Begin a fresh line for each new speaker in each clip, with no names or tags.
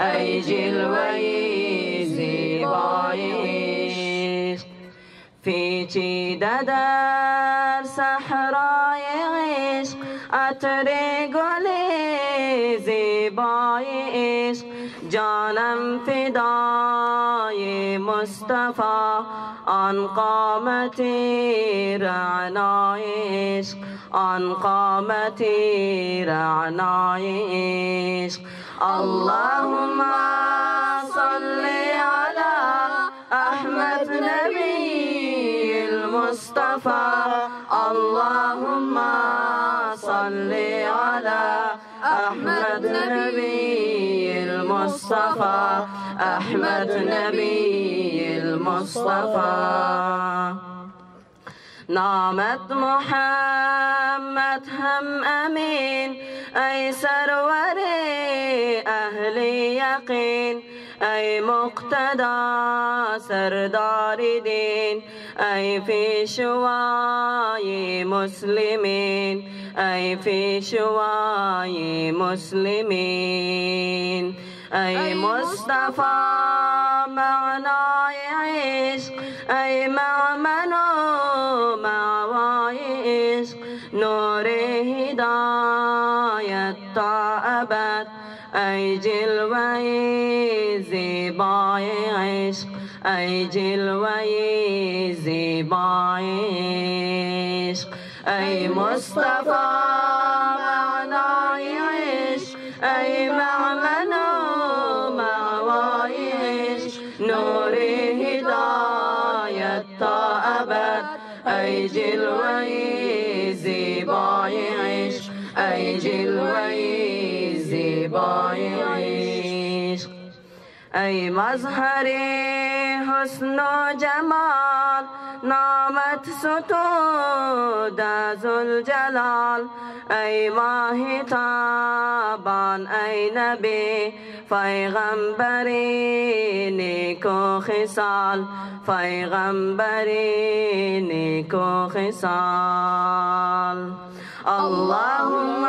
ای جلوه زیبای عشق پیچیده در صحرای عشق عطر گل زیبای عشق جانم فدای مصطفی آن قامت رعنای عشق آن قامت رعنای عشق اللهم صل على احمد نبی المصطفى اللهم صل على احمد نبی المصطفى احمد نبی المصطفى نامت محمد هم امین ای سرور اهل یقین ای مقتدا سردار دین ای پیشوای مسلمین ای پیشوای مسلمین ای مصطفی معنای عشق ای معمن و معوای عشق نور هدایت تا ابد ای جلوه زیبای عشق ای جلوه زیبای عشق ای مصطفی معنای عشق ای معمن و معوای عشق نور هدایت تا ابد ای جلوه زیبای عشق ای جلوه زیبای عشق ای مظهر حسن و جمال نامت ستود ذوالجلال ای ماه تابان ای نبی پیغمبری نیکو خصال پیغمبری نیکو خصال اللهم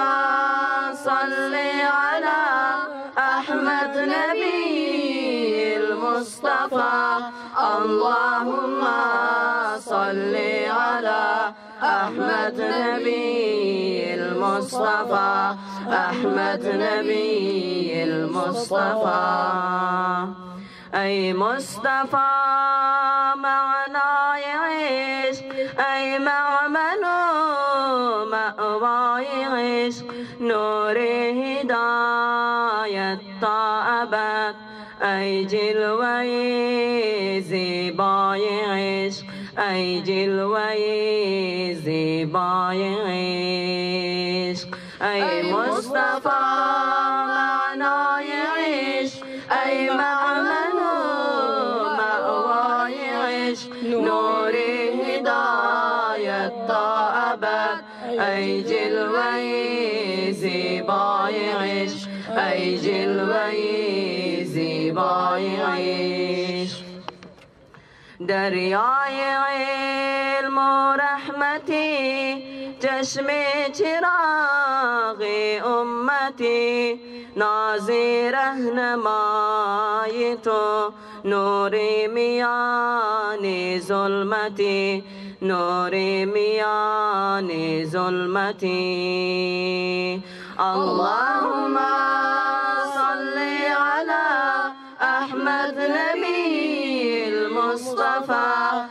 صل على احمد نبی المصطفى اللهم صل على احمد نبی المصطفى احمد نبی المصطفى ای مصطفى معنای عشق ای معمن و مأوای عشق نور هدایت تا ابد ای جلوه زیبای عشق ای جلوه زیبای عشق ای مصطفی معنای عشق ای معمن و مأوای عشق نور هدایت تا ابد ای جلوه زیبای عشق ای جلوه زیبای عشق دریای علم و رحمتی چشم چراغ امتی نازی رهنمای تو نور میان ظلمتی نور میان ظلمتی اللهم صل على احمد نبی المصطفى